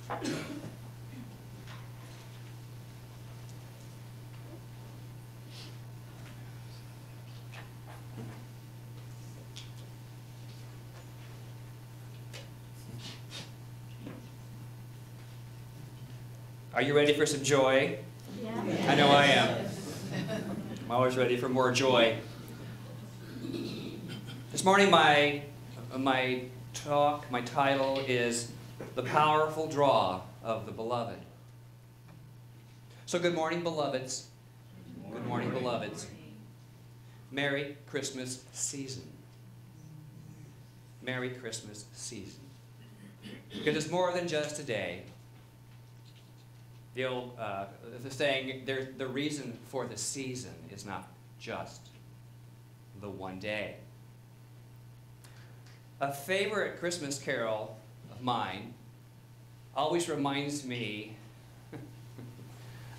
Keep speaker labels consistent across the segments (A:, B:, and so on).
A: Are you ready for some joy?
B: Yeah.
A: I know I am. I'm always ready for more joy. This morning my title is The Powerful Draw of the Beloved. So good morning, beloveds. Good morning, beloveds. Merry Christmas season. Merry Christmas season. Because it's more than just a day. The old the saying, the reason for the season is not just the one day. A favorite Christmas carol of mine always reminds me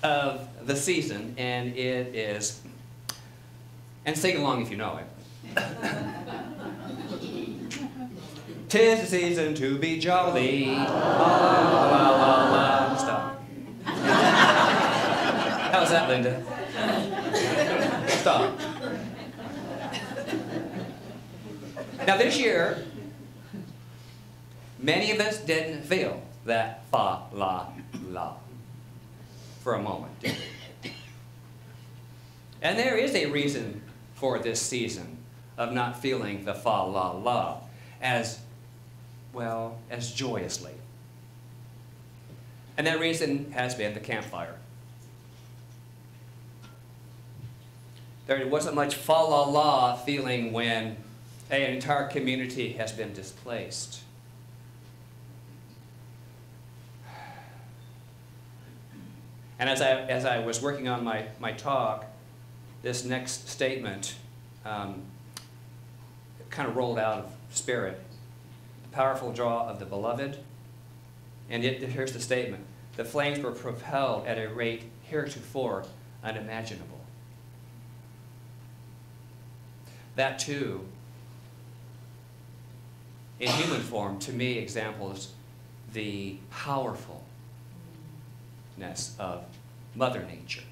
A: of the season, and it is, and sing along if you know it. 'Tis the season to be jolly. La, la, la, la, la. Stop. How's that, Linda? Stop. Now this year, many of us didn't feel that fa, la, la for a moment. And there is a reason for this season of not feeling the fa, la, la as well as joyously. And that reason has been the campfire. There wasn't much fa-la-la feeling when an entire community has been displaced. And as I was working on my talk, this next statement kind of rolled out of spirit. The powerful draw of the beloved. And here's the statement. The flames were propelled at a rate heretofore unimaginable. That too, in human form, to me examples the powerfulness of Mother Nature.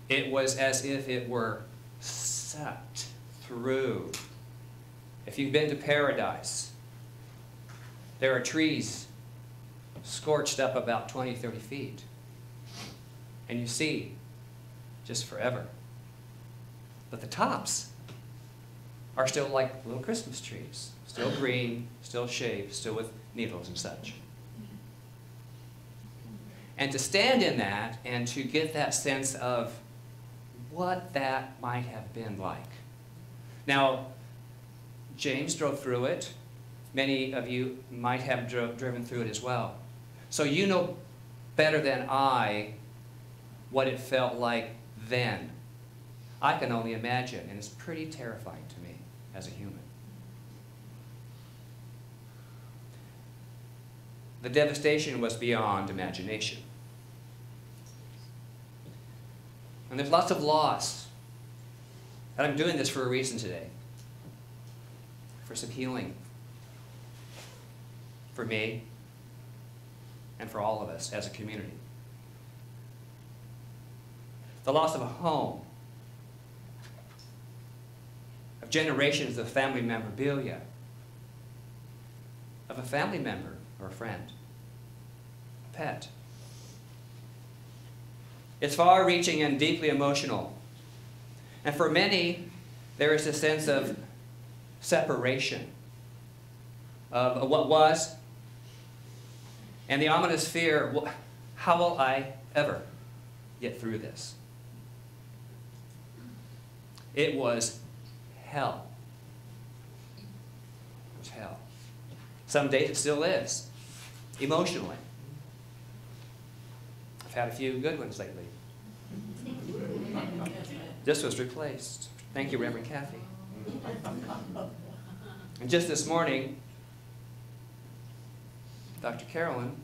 A: It was as if it were sucked through. If you've been to paradise, there are trees scorched up about 20, 30 feet. And you see just forever. But the tops are still like little Christmas trees. Still green, still shaved, still with needles and such. And to stand in that and to get that sense of what that might have been like. Now, James drove through it. Many of you might have driven through it as well. So you know better than I what it felt like then. I can only imagine, and it's pretty terrifying to me as a human. The devastation was beyond imagination. And there's lots of loss. And I'm doing this for a reason today. For some healing. For me, and for all of us as a community. The loss of a home, of generations of family memorabilia, of a family member or a friend, a pet. It's far-reaching and deeply emotional. And for many, there is a sense of separation of what was, and the ominous fear, how will I ever get through this? It was hell. It was hell. Some days it still is, emotionally. I've had a few good ones lately. This was replaced. Thank you, Reverend Kathy. And just this morning, Dr. Carolyn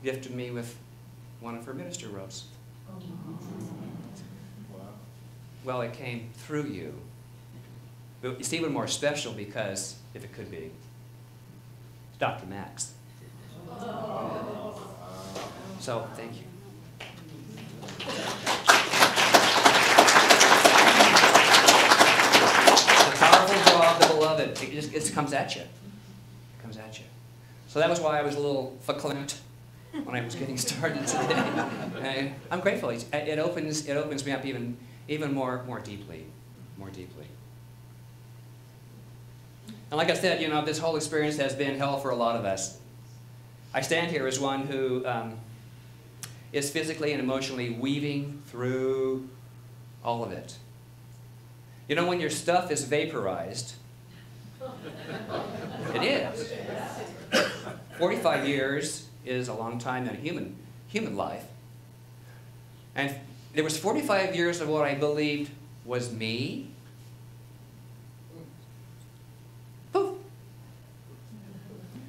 A: gifted me with one of her minister robes. Well, it came through you. But it's even more special because, if it could be, it's Dr. Max. So, thank you. The powerful draw of the beloved, it comes at you. It comes at you. So that was why I was a little verklempt when I was getting started today. And I'm grateful. It opens me up even more deeply. And like I said, this whole experience has been hell for a lot of us. I stand here as one who is physically and emotionally weaving through all of it. When your stuff is vaporized, it is. 45 years is a long time in a human life. And there was 45 years of what I believed was me. Poof.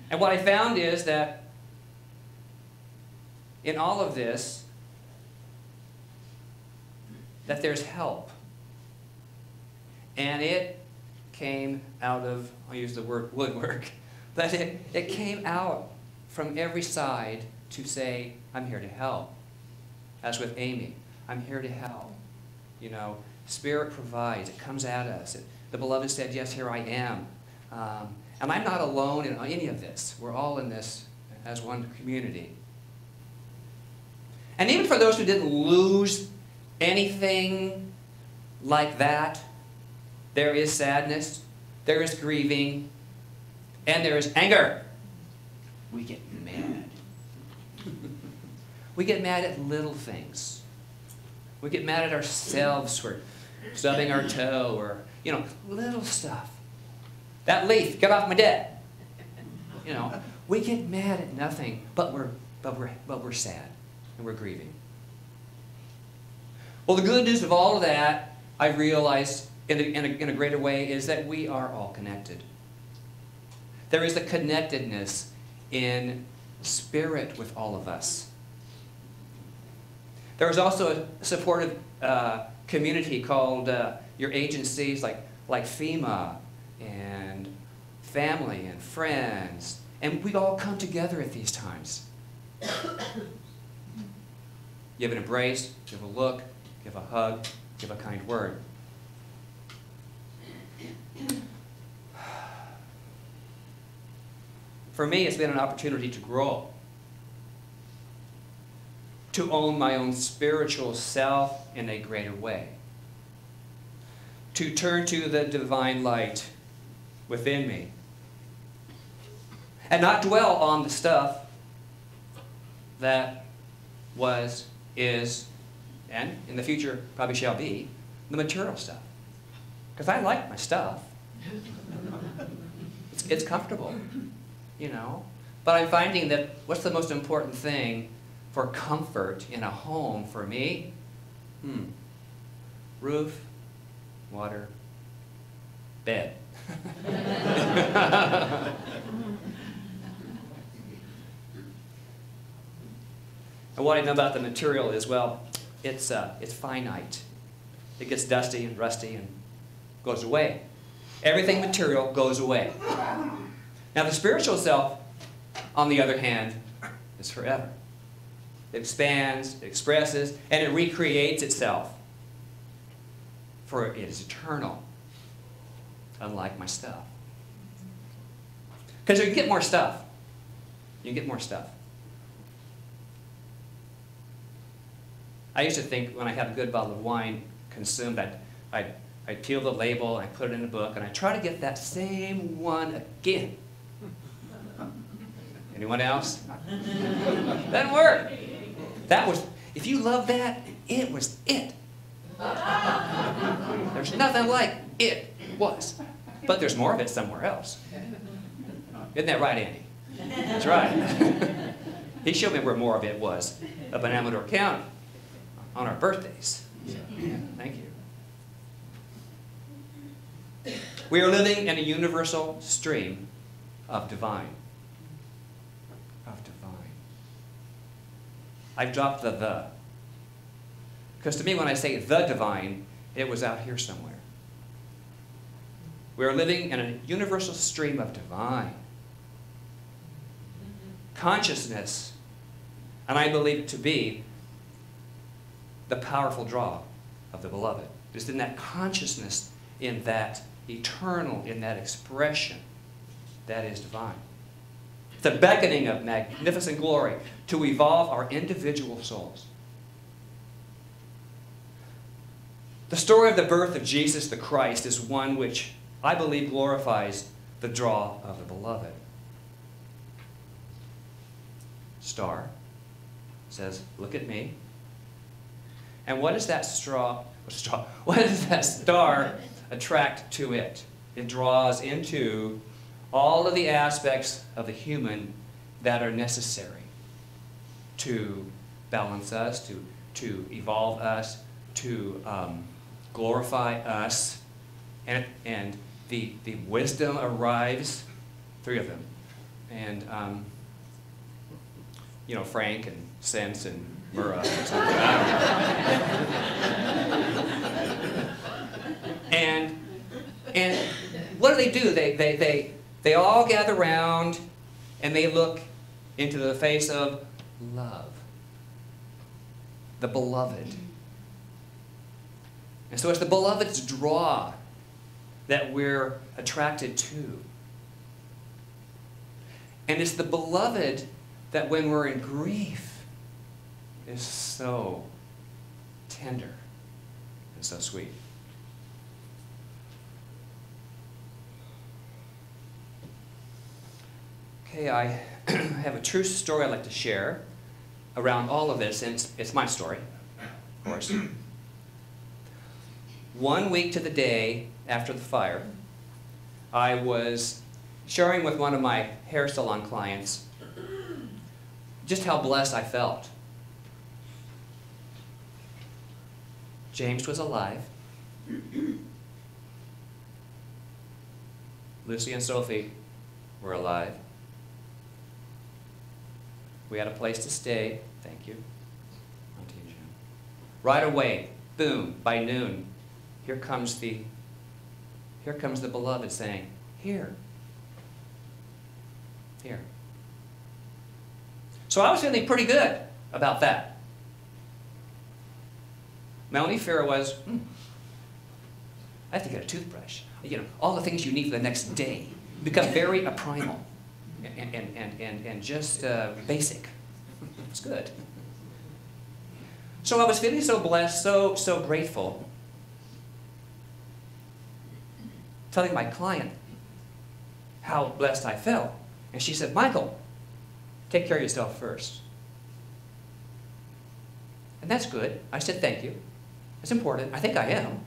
A: And what I found is that in all of this, that there's help. And it came out of, I'll use the word woodwork, but it came out from every side to say, I'm here to help. As with Amy, I'm here to help. Spirit provides, it comes at us. The beloved said, yes, here I am. And I'm not alone in any of this. We're all in this as one community. And even for those who didn't lose anything like that, there is sadness, there is grieving, and there is anger. We get mad. We get mad at little things. We get mad at ourselves for stubbing our toe or, little stuff. That leaf, get off my deck. We get mad at nothing, but we're sad and we're grieving. Well, the good news of all of that, I realized in a greater way, is that we are all connected. There is a connectedness in spirit with all of us. There is also a supportive community called your agencies like FEMA and family and friends. And we all come together at these times. Give an embrace, give a look, give a hug, give a kind word. For me, it's been an opportunity to grow, to own my own spiritual self in a greater way, to turn to the divine light within me, and not dwell on the stuff that was, is, and in the future probably shall be, the material stuff. Because I like my stuff. It's comfortable, But I'm finding that what's the most important thing for comfort in a home for me? Roof, water, bed. And what I know about the material is, well, it's finite. It gets dusty and rusty and goes away. Everything material goes away. Now the spiritual self, on the other hand, is forever. It expands, it expresses, and it recreates itself. For it is eternal, unlike my stuff. Because you can get more stuff. You can get more stuff. I used to think when I had a good bottle of wine consumed, I'd peel the label, and I'd put it in a book, and I'd try to get that same one again. Anyone else? Doesn't work. That was, if you love that, it was it. There's nothing like it was. But there's more of it somewhere else. Isn't that right, Andy? That's right. He showed me where more of it was, up in Amador County, on our birthdays. So, thank you. We are living in a universal stream of divine. I've dropped the. Because to me, when I say the divine, it was out here somewhere. We are living in a universal stream of divine. consciousness, and I believe it to be the powerful draw of the beloved. Just in that consciousness, in that eternal, in that expression, that is divine. The beckoning of magnificent glory to evolve our individual souls. The story of the birth of Jesus the Christ is one which I believe glorifies the draw of the beloved. Star says, look at me. And what does that what does that star attract to it? It draws into all of the aspects of the human that are necessary to balance us, to evolve us, to glorify us. And the wisdom arrives, 3 of them. And, you know, Frank and Sense and Murrah or something. And what do? They all gather around and they look into the face of love, the beloved. And so it's the beloved's draw that we're attracted to. And it's the beloved that when we're in grief is so tender and so sweet. Okay, I have a true story I'd like to share around all of this, and it's my story, of course. 1 week to the day after the fire, I was sharing with one of my hair salon clients just how blessed I felt. James was alive. Lucy and Sophie were alive. We had a place to stay. Thank you. Right away, boom, by noon, here comes the beloved saying, here. So I was feeling pretty good about that. My only fear was, I have to get a toothbrush. You know, all the things you need for the next day become very primal and just basic. It's good. So I was feeling so blessed, so grateful, telling my client how blessed I felt. And she said, Michael, take care of yourself first. And that's good. I said, thank you. It's important. I think I am.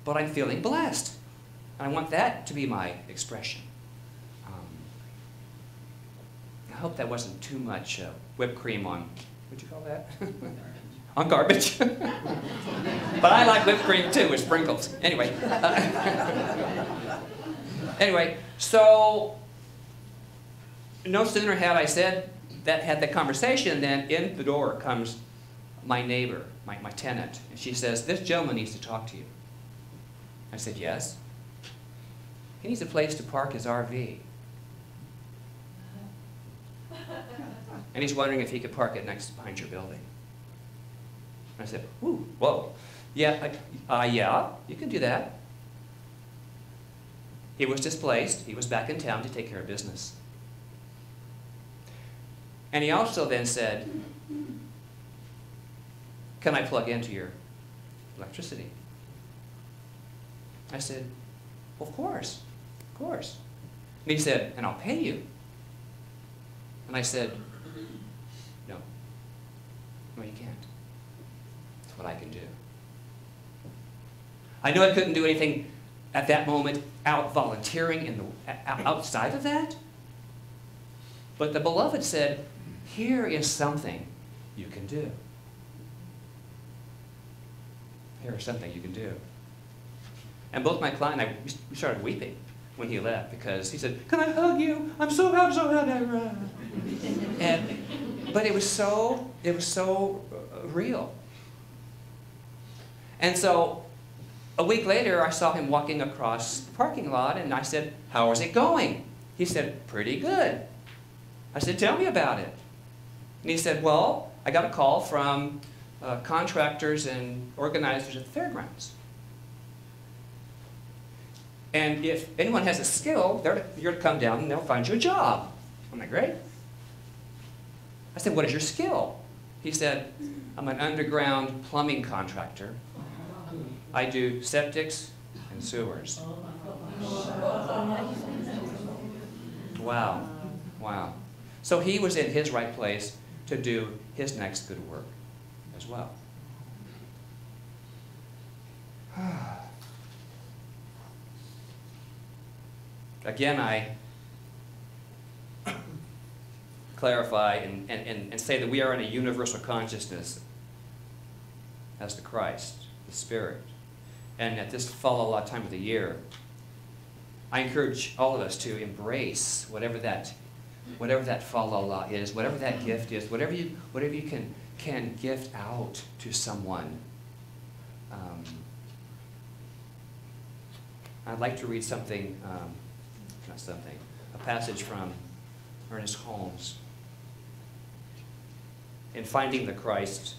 A: But I'm feeling blessed. And I want that to be my expression. I hope that wasn't too much whipped cream on, what'd you call that? On garbage. But I like whipped cream too, with sprinkles. Anyway. Anyway, so no sooner had I had that conversation than in the door comes my neighbor, my tenant. And she says, this gentleman needs to talk to you. I said, yes. He needs a place to park his RV. And he's wondering if he could park it behind your building. I said, ooh, whoa. Yeah, yeah, you can do that. He was displaced. He was back in town to take care of business. And he also then said, can I plug into your electricity? I said, well, of course. And he said, and I'll pay you. And I said, no, you can't. That's what I can do. I knew I couldn't do anything at that moment out volunteering outside of that. But the beloved said, here is something you can do. Here is something you can do. And both my client and I, we started weeping when he left because he said, can I hug you? I'm so happy. But it was so real. And so a week later, I saw him walking across the parking lot, and I said, how is it going? He said, pretty good. I said, tell me about it. And he said, well, I got a call from contractors and organizers at the fairgrounds. And if anyone has a skill, you're to come down and they'll find you a job. I'm like, great. I said, what is your skill? He said, I'm an underground plumbing contractor. I do septics and sewers. Wow. Wow. So he was in his right place to do his next good work as well. Again, I clarify and say that we are in a universal consciousness as the Christ, the Spirit. And at this fall time of the year, I encourage all of us to embrace whatever that fall is, whatever that gift is, whatever you can gift out to someone. I'd like to read a passage from Ernest Holmes. In Finding the Christ,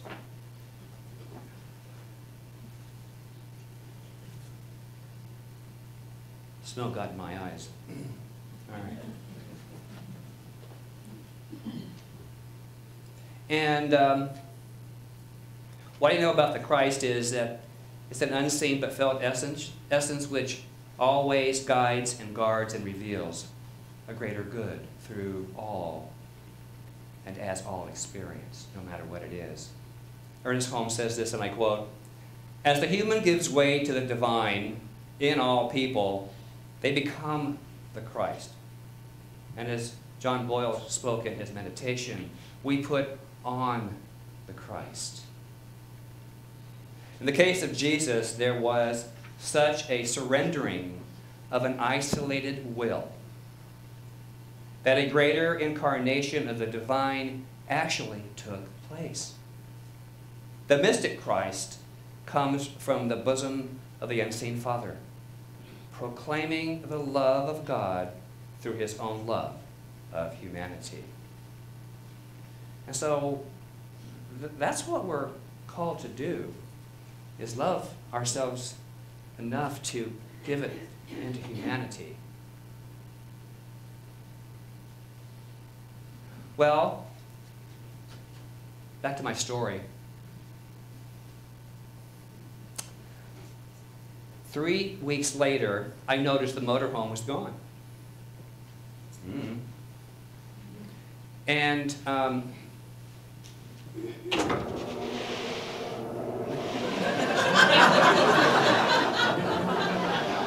A: snow got in my eyes. All right. And what I know about the Christ is that it's an unseen but felt essence which always guides and guards and reveals a greater good through all and as all experience, no matter what it is. Ernest Holmes says this, and I quote, "As the human gives way to the divine in all people, they become the Christ. And as John Boyle spoke in his meditation, we put on the Christ." In the case of Jesus, there was such a surrendering of an isolated will that a greater incarnation of the divine actually took place. The mystic Christ comes from the bosom of the unseen Father, proclaiming the love of God through his own love of humanity. And so that's what we're called to do, is love ourselves enough to give it into humanity. Well, back to my story. 3 weeks later, I noticed the motorhome was gone. And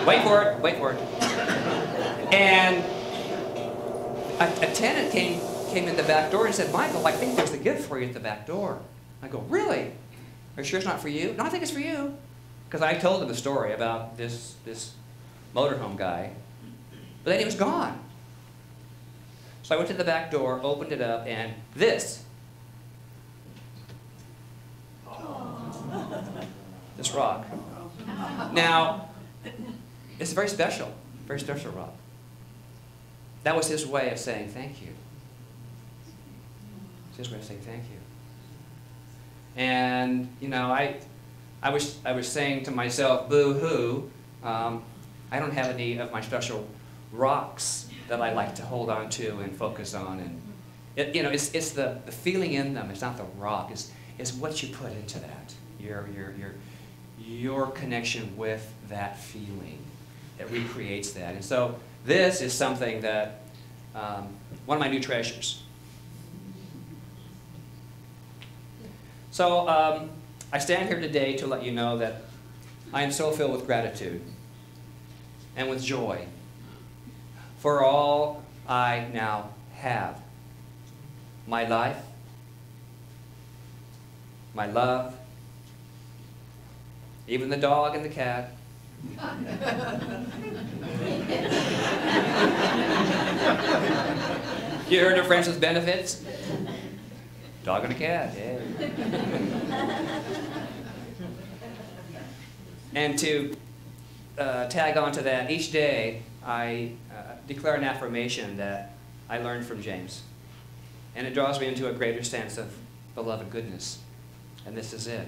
A: wait for it. And a tenant came in the back door and said, "Michael, I think there's a gift for you at the back door." I go, "Really? Are you sure it's not for you?" "No, I think it's for you." Because I told him the story about this motorhome guy, but then he was gone. So I went to the back door, opened it up, and this rock. Now, it's very special rock. That was his way of saying thank you. It's his way of saying thank you. And, you know, I was saying to myself, boo-hoo, I don't have any of my special rocks that I like to hold on to and focus on. And it's the feeling in them. It's not the rock. It's what you put into that. Your connection with that feeling that recreates that. And so this is something that one of my new treasures. So I stand here today to let you know that I am so filled with gratitude and with joy for all I now have. My life, my love, even the dog and the cat. You heard of friends with benefits? Dog and a cat, yeah. And to tag on to that, each day I declare an affirmation that I learned from James. And it draws me into a greater sense of beloved goodness. And this is it.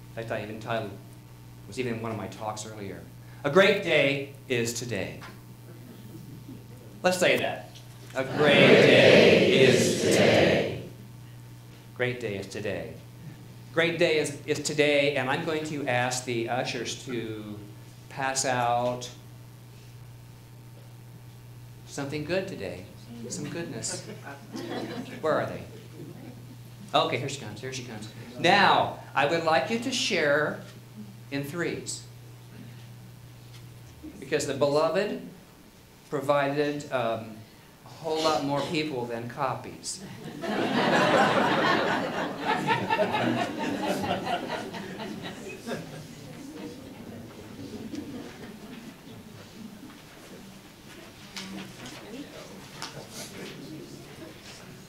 A: In fact, I even titled, it was even in one of my talks earlier, A Great Day is Today. Let's say that. A great day is today. Great day is today. Great day is today, and I'm going to ask the ushers to pass out something good today. Some goodness. Where are they? Okay, here she comes. Here she comes. Now, I would like you to share in threes. Because the beloved provided a whole lot more people than copies.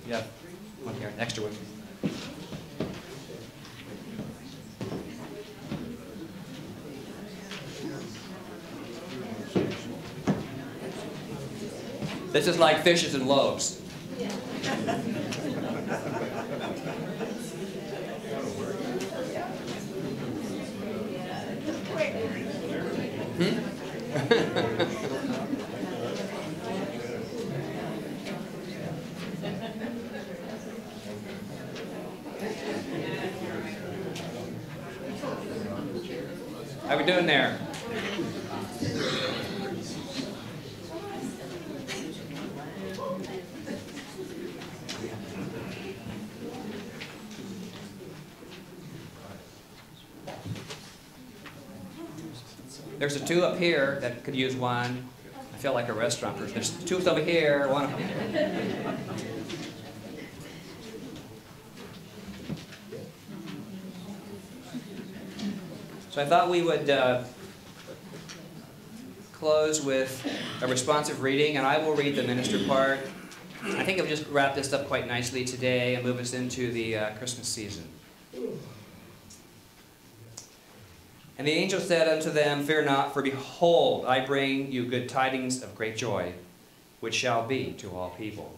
A: Yeah, one here, extra one. This is like fishes and loaves. How we doing there? There's a two up here that could use one. I feel like a restaurant person. There's two over here, one up here. So I thought we would close with a responsive reading, and I will read the minister part. I think I'll just wrap this up quite nicely today and move us into the Christmas season. And the angel said unto them, Fear not, for behold, I bring you good tidings of great joy, which shall be to all people.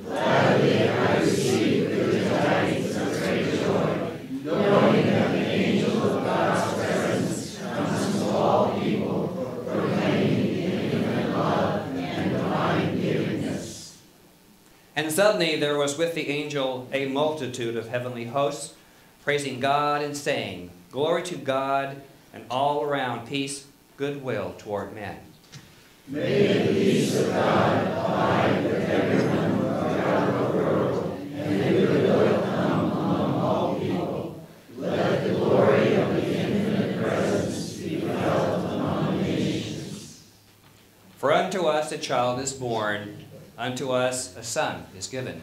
B: Gladly I receive good tidings of great joy, knowing that the angel of God's presence comes to all people, proclaiming infinite love and divine goodness.
A: And suddenly there was with the angel a multitude of heavenly hosts, praising God and saying, Glory to God, and all around peace, goodwill toward men.
B: May the peace of God abide with everyone throughout the world, and goodwill come among all people. Let the glory of the infinite presence be felt among the nations.
A: For unto us a child is born, unto us a son is given.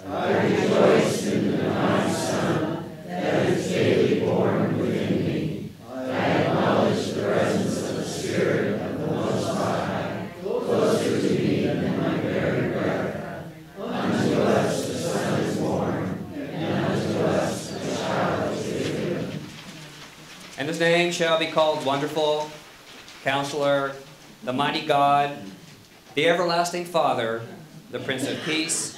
B: I rejoice in the divine Son, that is daily born within me. I acknowledge the presence of the Spirit of the Most High, closer to me than my very breath. Unto us the Son is born, and unto us a child is given.
A: And his name shall be called Wonderful, Counselor, the Mighty God, the Everlasting Father, the Prince of Peace,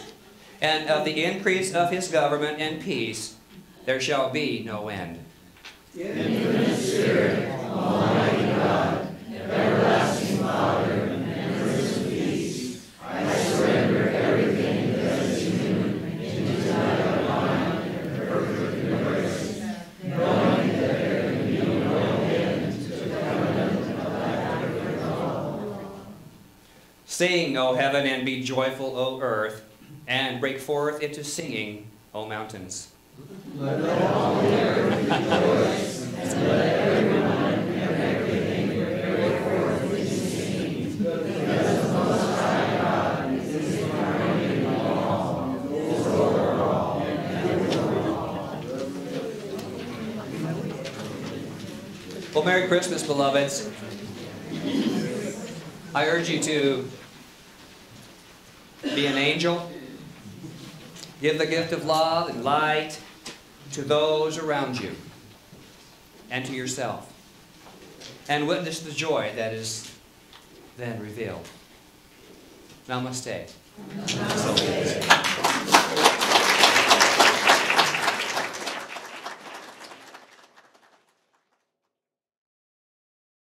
A: and of the increase of his government and peace there shall be no end.
B: Infinite Spirit, Almighty God, Everlasting Father, and Prince of Peace, I surrender everything that is human into thy divine and perfect embrace, knowing that there can be no end to the covenant of thy perfect love.
A: Sing, O heaven, and be joyful, O earth, and break forth into singing, O mountains.
B: Let all the earth rejoice, and let everyone and everything break forth into singing, because the Most High God is incarnate in all, is over all, and over all.
A: Well, Merry Christmas, beloveds. I urge you to be an angel. Give the gift of love and light to those around you and to yourself. And witness the joy that is then revealed. Namaste.
B: Namaste.